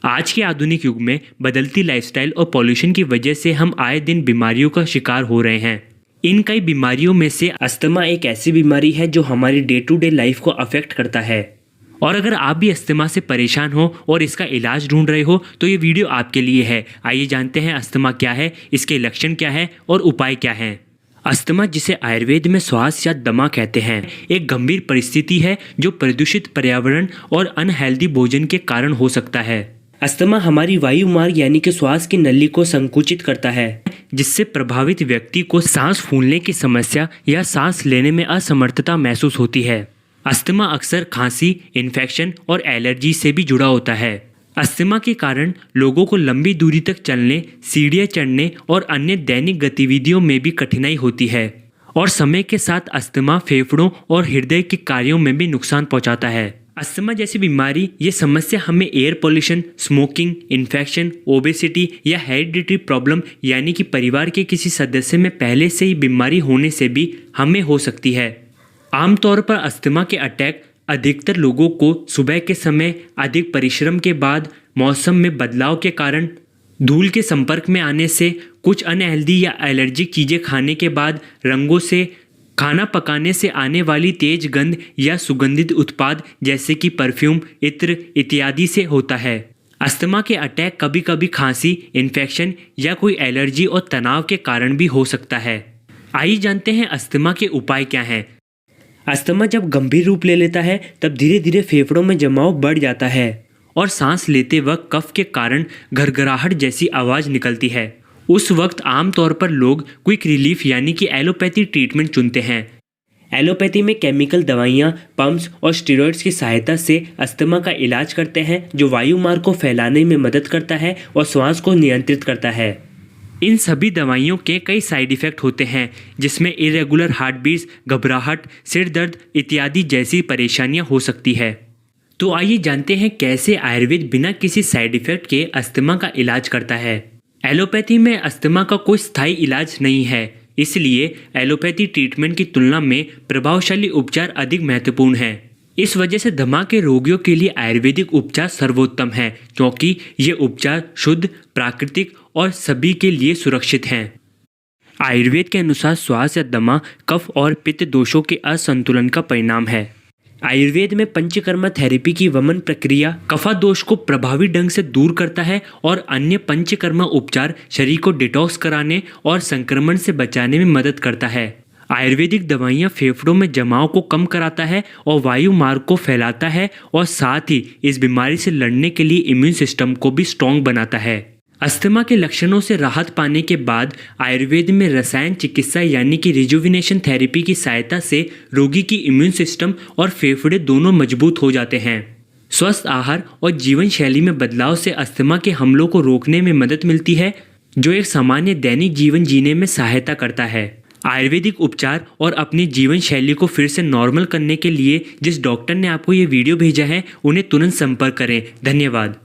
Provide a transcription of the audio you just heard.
आज के आधुनिक युग में बदलती लाइफस्टाइल और पॉल्यूशन की वजह से हम आए दिन बीमारियों का शिकार हो रहे हैं। इन कई बीमारियों में से अस्थमा एक ऐसी बीमारी है जो हमारी डे टू डे लाइफ को अफेक्ट करता है। और अगर आप भी अस्थमा से परेशान हो और इसका इलाज ढूंढ रहे हो तो ये वीडियो आपके लिए है। आइए जानते हैं अस्थमा क्या है, इसके लक्षण क्या है और उपाय क्या है। अस्थमा, जिसे आयुर्वेद में श्वास या दमा कहते हैं, एक गंभीर परिस्थिति है जो प्रदूषित पर्यावरण और अनहेल्दी भोजन के कारण हो सकता है। अस्थमा हमारी वायु मार्ग यानी कि श्वास की नली को संकुचित करता है, जिससे प्रभावित व्यक्ति को सांस फूलने की समस्या या सांस लेने में असमर्थता महसूस होती है। अस्थमा अक्सर खांसी, इन्फेक्शन और एलर्जी से भी जुड़ा होता है। अस्थमा के कारण लोगों को लंबी दूरी तक चलने, सीढ़ियाँ चढ़ने और अन्य दैनिक गतिविधियों में भी कठिनाई होती है। और समय के साथ अस्थमा फेफड़ों और हृदय के कार्यों में भी नुकसान पहुंचाता है। अस्थमा जैसी बीमारी ये समस्या हमें air pollution, smoking, infection, obesity या हेरिडिटरी प्रॉब्लम यानी कि परिवार के किसी सदस्य में पहले से ही बीमारी होने से भी हमें हो सकती है। आमतौर पर अस्थमा के अटैक अधिकतर लोगों को सुबह के समय, अधिक परिश्रम के बाद, मौसम में बदलाव के कारण, धूल के संपर्क में आने से, कुछ अनहेल्दी या एलर्जिक चीज़ें खाने के बाद, रंगों से, खाना पकाने से आने वाली तेज गंध या सुगंधित उत्पाद जैसे कि परफ्यूम, इत्र इत्यादि से होता है। अस्थमा के अटैक कभी कभी खांसी, इन्फेक्शन या कोई एलर्जी और तनाव के कारण भी हो सकता है। आइए जानते हैं अस्थमा के उपाय क्या हैं। अस्थमा जब गंभीर रूप ले लेता है तब धीरे धीरे फेफड़ों में जमाव बढ़ जाता है और सांस लेते वक्त कफ के कारण घरघराहट जैसी आवाज़ निकलती है। उस वक्त आमतौर पर लोग क्विक रिलीफ यानी कि एलोपैथी ट्रीटमेंट चुनते हैं। एलोपैथी में केमिकल दवाइयाँ, पंप्स और स्टेरॉइड्स की सहायता से अस्थमा का इलाज करते हैं, जो वायु मार्ग को फैलाने में मदद करता है और श्वास को नियंत्रित करता है। इन सभी दवाइयों के कई साइड इफ़ेक्ट होते हैं, जिसमें इरेगुलर हार्ट बीट्स, घबराहट, सिर दर्द इत्यादि जैसी परेशानियां हो सकती है। तो आइए जानते हैं कैसे आयुर्वेद बिना किसी साइड इफ़ेक्ट के अस्थमा का इलाज करता है। एलोपैथी में अस्थमा का कोई स्थायी इलाज नहीं है, इसलिए एलोपैथी ट्रीटमेंट की तुलना में प्रभावशाली उपचार अधिक महत्वपूर्ण है। इस वजह से दमा के रोगियों के लिए आयुर्वेदिक उपचार सर्वोत्तम है, क्योंकि ये उपचार शुद्ध, प्राकृतिक और सभी के लिए सुरक्षित हैं। आयुर्वेद के अनुसार श्वास या दमा कफ और पित्त दोषों के असंतुलन का परिणाम है। आयुर्वेद में पंचकर्मा थेरेपी की वमन प्रक्रिया कफा दोष को प्रभावी ढंग से दूर करता है और अन्य पंचकर्मा उपचार शरीर को डिटॉक्स कराने और संक्रमण से बचाने में मदद करता है। आयुर्वेदिक दवाइयाँ फेफड़ों में जमाव को कम कराता है और वायु मार्ग को फैलाता है और साथ ही इस बीमारी से लड़ने के लिए इम्यून सिस्टम को भी स्ट्रॉन्ग बनाता है। अस्थमा के लक्षणों से राहत पाने के बाद आयुर्वेद में रसायन चिकित्सा यानी कि रिजुविनेशन थेरेपी की सहायता से रोगी की इम्यून सिस्टम और फेफड़े दोनों मजबूत हो जाते हैं। स्वस्थ आहार और जीवन शैली में बदलाव से अस्थमा के हमलों को रोकने में मदद मिलती है, जो एक सामान्य दैनिक जीवन जीने में सहायता करता है। आयुर्वेदिक उपचार और अपनी जीवन शैली को फिर से नॉर्मल करने के लिए जिस डॉक्टर ने आपको ये वीडियो भेजा है उन्हें तुरंत संपर्क करें। धन्यवाद।